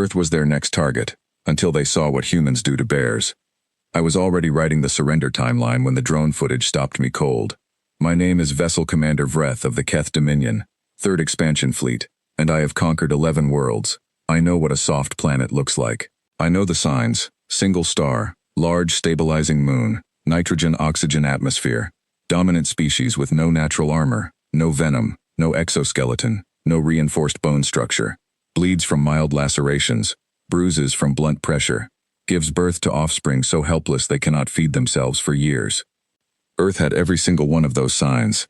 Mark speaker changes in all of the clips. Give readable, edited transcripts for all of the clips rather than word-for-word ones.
Speaker 1: Earth was their next target, until they saw what humans do to bears. I was already writing the surrender timeline when the drone footage stopped me cold. My name is Vessel Commander Vreth of the Keth Dominion, 3rd Expansion Fleet, and I have conquered 11 worlds. I know what a soft planet looks like. I know the signs: single star, large stabilizing moon, nitrogen-oxygen atmosphere, dominant species with no natural armor, no venom, no exoskeleton, no reinforced bone structure, bleeds from mild lacerations, bruises from blunt pressure, gives birth to offspring so helpless they cannot feed themselves for years. Earth had every single one of those signs.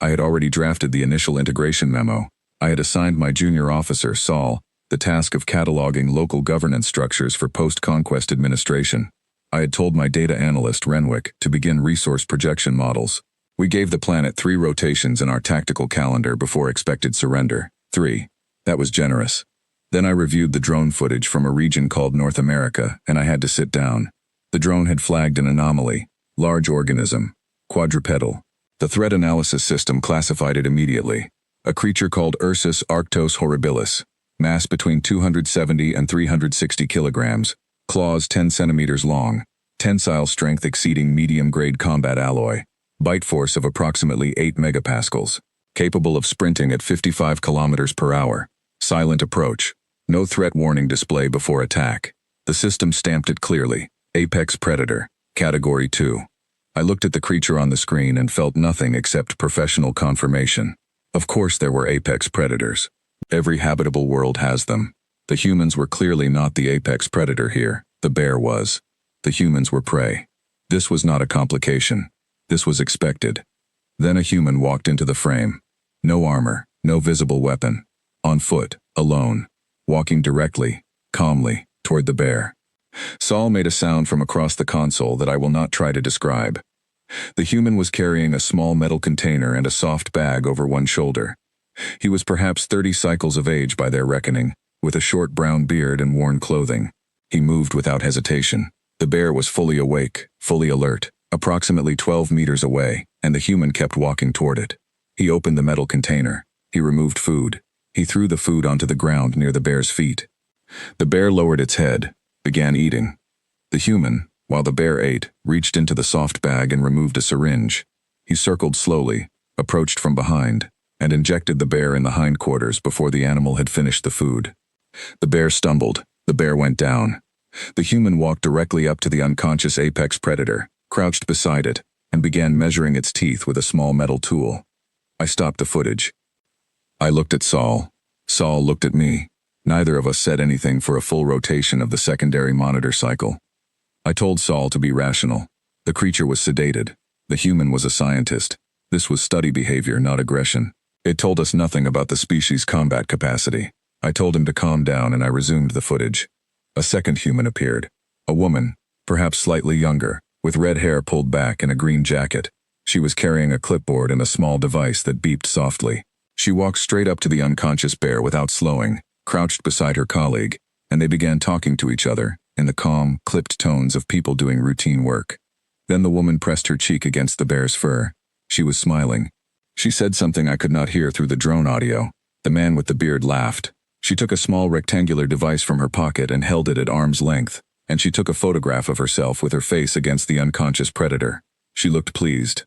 Speaker 1: I had already drafted the initial integration memo. I had assigned my junior officer, Saul, the task of cataloging local governance structures for post-conquest administration. I had told my data analyst, Renwick, to begin resource projection models. We gave the planet 3 rotations in our tactical calendar before expected surrender. 3. That was generous. Then I reviewed the drone footage from a region called North America, and I had to sit down. The drone had flagged an anomaly: large organism, quadrupedal. The threat analysis system classified it immediately. A creature called Ursus arctos horribilis, mass between 270 and 360 kilograms, claws 10 centimeters long, tensile strength exceeding medium-grade combat alloy, bite force of approximately 8 megapascals, capable of sprinting at 55 kilometers per hour, silent approach, no threat warning display before attack. The system stamped it clearly: Apex Predator, Category 2. I looked at the creature on the screen and felt nothing except professional confirmation. Of course there were apex predators. Every habitable world has them. The humans were clearly not the apex predator here. The bear was. The humans were prey. This was not a complication. This was expected. Then a human walked into the frame. No armor, no visible weapon. On foot, alone, walking directly, calmly, toward the bear. Saul made a sound from across the console that I will not try to describe. The human was carrying a small metal container and a soft bag over one shoulder. He was perhaps 30 cycles of age by their reckoning, with a short brown beard and worn clothing. He moved without hesitation. The bear was fully awake, fully alert, approximately 12 meters away, and the human kept walking toward it. He opened the metal container. He removed food. He threw the food onto the ground near the bear's feet. The bear lowered its head, began eating. The human, while the bear ate, reached into the soft bag and removed a syringe. He circled slowly, approached from behind, and injected the bear in the hindquarters before the animal had finished the food. The bear stumbled. The bear went down. The human walked directly up to the unconscious apex predator, crouched beside it, and began measuring its teeth with a small metal tool. I stopped the footage. I looked at Saul. Saul looked at me. Neither of us said anything for a full rotation of the secondary monitor cycle. I told Saul to be rational. The creature was sedated. The human was a scientist. This was study behavior, not aggression. It told us nothing about the species' combat capacity. I told him to calm down and I resumed the footage. A second human appeared. A woman, perhaps slightly younger, with red hair pulled back and a green jacket. She was carrying a clipboard and a small device that beeped softly. She walked straight up to the unconscious bear without slowing, crouched beside her colleague, and they began talking to each other in the calm, clipped tones of people doing routine work. Then the woman pressed her cheek against the bear's fur. She was smiling. She said something I could not hear through the drone audio. The man with the beard laughed. She took a small rectangular device from her pocket and held it at arm's length, and she took a photograph of herself with her face against the unconscious predator. She looked pleased.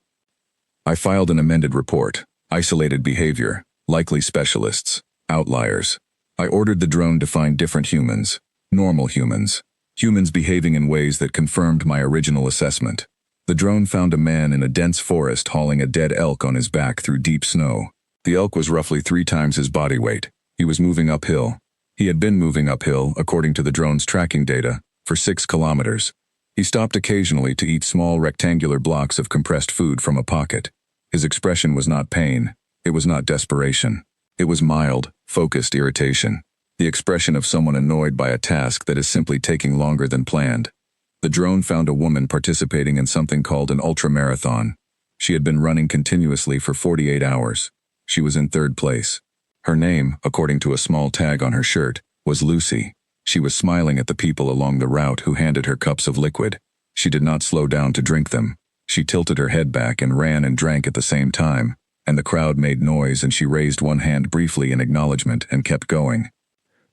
Speaker 1: I filed an amended report. Isolated behavior, likely specialists, outliers. I ordered the drone to find different humans, normal humans. Humans behaving in ways that confirmed my original assessment. The drone found a man in a dense forest hauling a dead elk on his back through deep snow. The elk was roughly 3 times his body weight. He was moving uphill. He had been moving uphill, according to the drone's tracking data, for 6 kilometers. He stopped occasionally to eat small rectangular blocks of compressed food from a pocket. His expression was not pain. It was not desperation. It was mild, focused irritation. The expression of someone annoyed by a task that is simply taking longer than planned. The drone found a woman participating in something called an ultramarathon. She had been running continuously for 48 hours. She was in 3rd place. Her name, according to a small tag on her shirt, was Lucy. She was smiling at the people along the route who handed her cups of liquid. She did not slow down to drink them. She tilted her head back and ran and drank at the same time, and the crowd made noise and she raised one hand briefly in acknowledgement and kept going.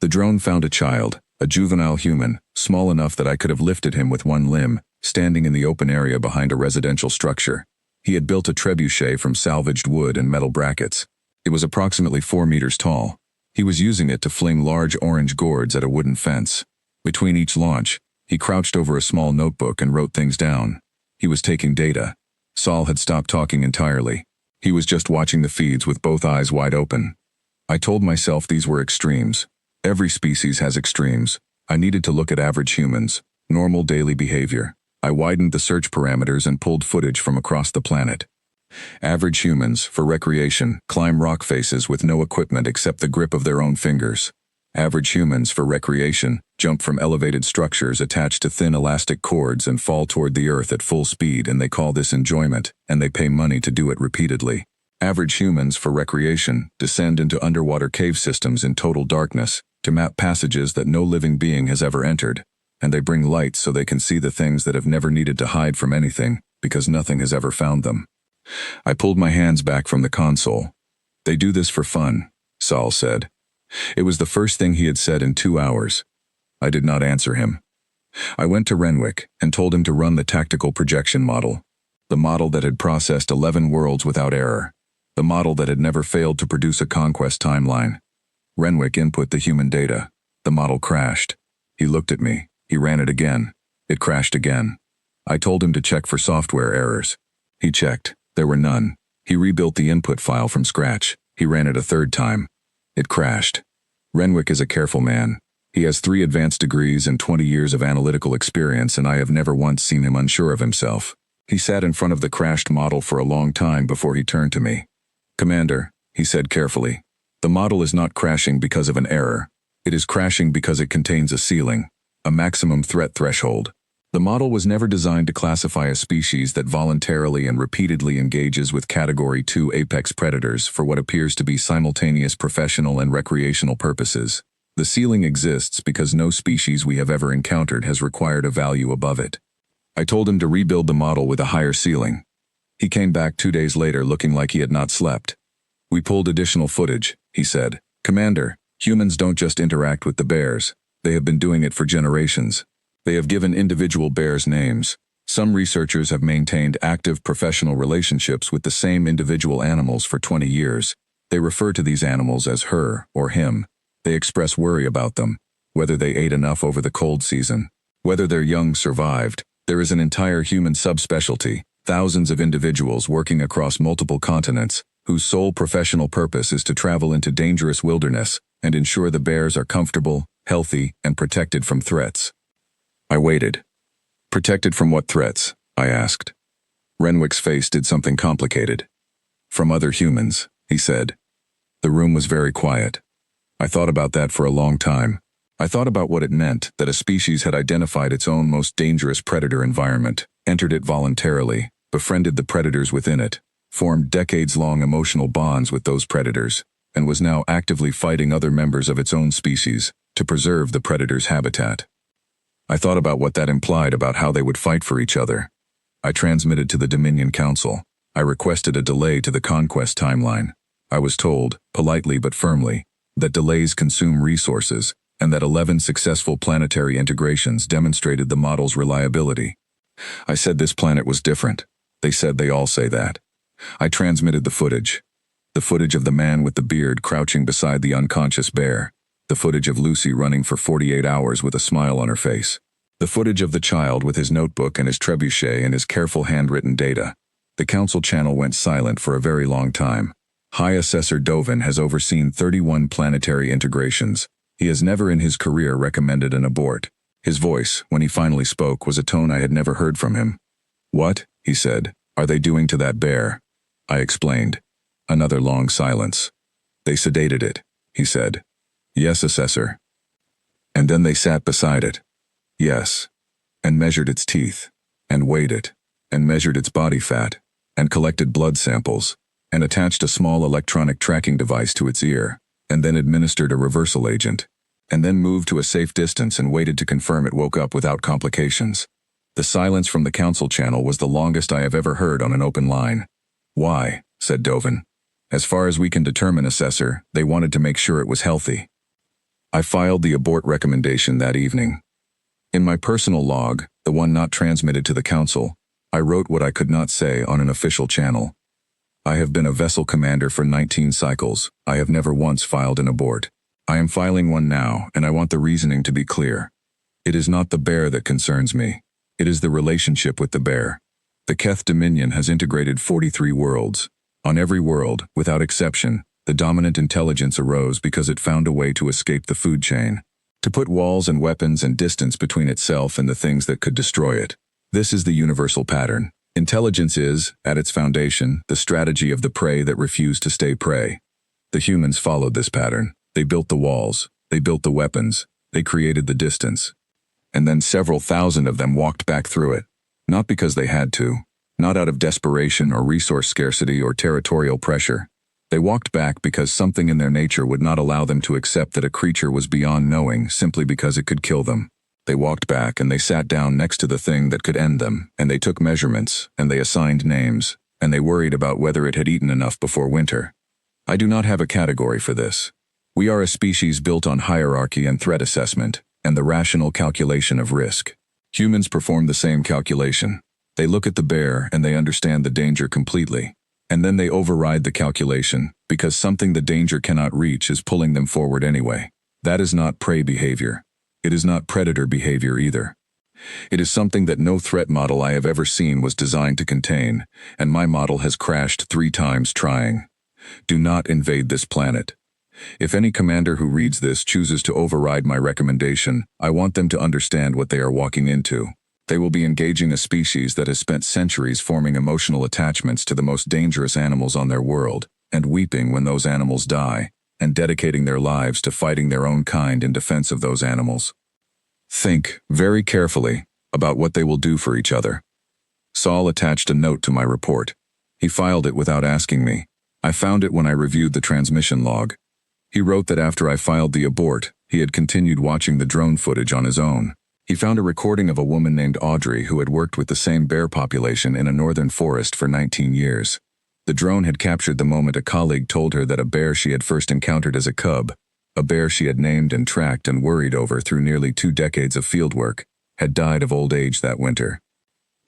Speaker 1: The drone found a child, A juvenile human, small enough that I could have lifted him with one limb, standing in the open area behind a residential structure. He had built a trebuchet from salvaged wood and metal brackets. It was approximately 4 meters tall. He was using it to fling large orange gourds at a wooden fence. Between each launch, he crouched over a small notebook and wrote things down. He was taking data. Saul had stopped talking entirely. He was just watching the feeds with both eyes wide open. I told myself these were extremes. Every species has extremes. I needed to look at average humans, normal daily behavior. I widened the search parameters and pulled footage from across the planet. Average humans, for recreation, climb rock faces with no equipment except the grip of their own fingers. Average humans, for recreation, jump from elevated structures attached to thin elastic cords and fall toward the earth at full speed, and they call this enjoyment, and they pay money to do it repeatedly. Average humans, for recreation, descend into underwater cave systems in total darkness to map passages that no living being has ever entered, and they bring lights so they can see the things that have never needed to hide from anything because nothing has ever found them. I pulled my hands back from the console. They do this for fun, Saul said. It was the first thing he had said in 2 hours. I did not answer him. I went to Renwick and told him to run the tactical projection model, the model that had processed 11 worlds without error, the model that had never failed to produce a conquest timeline. Renwick input the human data. The model crashed. He looked at me. He ran it again. It crashed again. I told him to check for software errors. He checked. There were none. He rebuilt the input file from scratch. He ran it a third time. It crashed. Renwick is a careful man. He has 3 advanced degrees and 20 years of analytical experience, and I have never once seen him unsure of himself. He sat in front of the crashed model for a long time before he turned to me. "Commander," he said carefully, "the model is not crashing because of an error. It is crashing because it contains a ceiling, a maximum threat threshold. The model was never designed to classify a species that voluntarily and repeatedly engages with Category 2 apex predators for what appears to be simultaneous professional and recreational purposes. The ceiling exists because no species we have ever encountered has required a value above it." I told him to rebuild the model with a higher ceiling. He came back 2 days later looking like he had not slept. "We pulled additional footage," he said. "Commander, humans don't just interact with the bears. They have been doing it for generations. They have given individual bears names. Some researchers have maintained active professional relationships with the same individual animals for 20 years. They refer to these animals as her or him. They express worry about them, whether they ate enough over the cold season, whether their young survived. There is an entire human subspecialty, thousands of individuals working across multiple continents, whose sole professional purpose is to travel into dangerous wilderness and ensure the bears are comfortable, healthy, and protected from threats." I waited. "Protected from what threats?" I asked. Renwick's face did something complicated. "From other humans," he said. The room was very quiet. I thought about that for a long time. I thought about what it meant that a species had identified its own most dangerous predator environment, entered it voluntarily, befriended the predators within it, formed decades-long emotional bonds with those predators, and was now actively fighting other members of its own species to preserve the predator's habitat. I thought about what that implied about how they would fight for each other. I transmitted to the Dominion Council. I requested a delay to the conquest timeline. I was told, politely but firmly, that delays consume resources, and that 11 successful planetary integrations demonstrated the model's reliability. I said this planet was different. They said they all say that. I transmitted the footage. The footage of the man with the beard crouching beside the unconscious bear. The footage of Lucy running for 48 hours with a smile on her face. The footage of the child with his notebook and his trebuchet and his careful handwritten data. The council channel went silent for a very long time. High Assessor Dovin has overseen 31 planetary integrations. He has never in his career recommended an abort. His voice, when he finally spoke, was a tone I had never heard from him. "What?" he said. "Are they doing to that bear?" I explained. Another long silence. "They sedated it," he said. "Yes, Assessor." "And then they sat beside it." "Yes." "And measured its teeth, and weighed it, and measured its body fat, and collected blood samples, and attached a small electronic tracking device to its ear, and then administered a reversal agent, and then moved to a safe distance and waited to confirm it woke up without complications." The silence from the council channel was the longest I have ever heard on an open line. "Why?" said Dovin. "As far as we can determine, Assessor, they wanted to make sure it was healthy." I filed the abort recommendation that evening. In my personal log, the one not transmitted to the council, I wrote what I could not say on an official channel. I have been a vessel commander for 19 cycles. I have never once filed an abort. I am filing one now, and I want the reasoning to be clear. It is not the bear that concerns me. It is the relationship with the bear. The Keth Dominion has integrated 43 worlds. On every world, without exception, the dominant intelligence arose because it found a way to escape the food chain, to put walls and weapons and distance between itself and the things that could destroy it. This is the universal pattern. Intelligence is, at its foundation, the strategy of the prey that refused to stay prey. The humans followed this pattern. They built the walls, they built the weapons, they created the distance. And then several thousand of them walked back through it. Not because they had to, not out of desperation or resource scarcity or territorial pressure. They walked back because something in their nature would not allow them to accept that a creature was beyond knowing simply because it could kill them. They walked back and they sat down next to the thing that could end them, and they took measurements, and they assigned names, and they worried about whether it had eaten enough before winter. I do not have a category for this. We are a species built on hierarchy and threat assessment, and the rational calculation of risk. Humans perform the same calculation. They look at the bear and they understand the danger completely. And then they override the calculation, because something the danger cannot reach is pulling them forward anyway. That is not prey behavior. It is not predator behavior either. It is something that no threat model I have ever seen was designed to contain, and my model has crashed 3 times trying. Do not invade this planet. If any commander who reads this chooses to override my recommendation, I want them to understand what they are walking into. They will be engaging a species that has spent centuries forming emotional attachments to the most dangerous animals on their world, and weeping when those animals die, and dedicating their lives to fighting their own kind in defense of those animals. Think, very carefully, about what they will do for each other. Saul attached a note to my report. He filed it without asking me. I found it when I reviewed the transmission log. He wrote that after I filed the abort, he had continued watching the drone footage on his own. He found a recording of a woman named Audrey who had worked with the same bear population in a northern forest for 19 years. The drone had captured the moment a colleague told her that a bear she had first encountered as a cub, a bear she had named and tracked and worried over through nearly 2 decades of fieldwork, had died of old age that winter.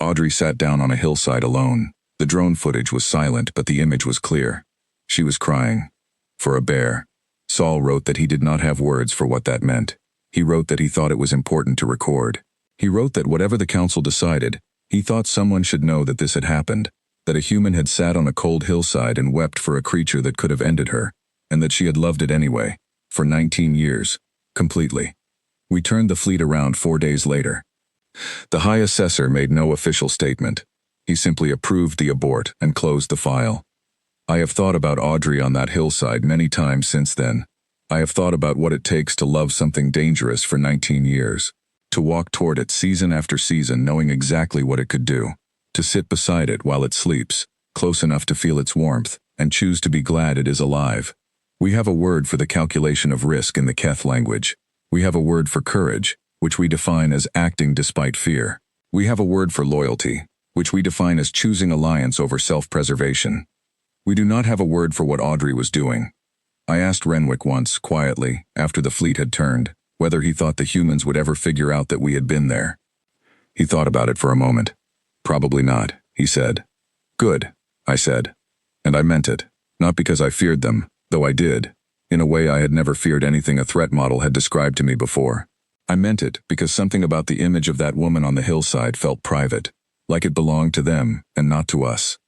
Speaker 1: Audrey sat down on a hillside alone. The drone footage was silent, but the image was clear. She was crying. For a bear. Saul wrote that he did not have words for what that meant. He wrote that he thought it was important to record. He wrote that whatever the council decided, he thought someone should know that this had happened, that a human had sat on a cold hillside and wept for a creature that could have ended her, and that she had loved it anyway, for 19 years, completely. We turned the fleet around 4 days later. The High Assessor made no official statement. He simply approved the abort and closed the file. I have thought about Audrey on that hillside many times since then. I have thought about what it takes to love something dangerous for 19 years, to walk toward it season after season knowing exactly what it could do, to sit beside it while it sleeps, close enough to feel its warmth, and choose to be glad it is alive. We have a word for the calculation of risk in the Keth language. We have a word for courage, which we define as acting despite fear. We have a word for loyalty, which we define as choosing alliance over self-preservation. We do not have a word for what Audrey was doing. I asked Renwick once, quietly, after the fleet had turned, whether he thought the humans would ever figure out that we had been there. He thought about it for a moment. Probably not, he said. Good, I said. And I meant it, not because I feared them, though I did, in a way I had never feared anything a threat model had described to me before. I meant it because something about the image of that woman on the hillside felt private, like it belonged to them and not to us.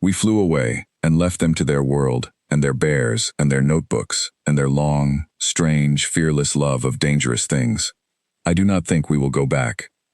Speaker 1: We flew away and left them to their world, and their bears, and their notebooks, and their long, strange, fearless love of dangerous things. I do not think we will go back.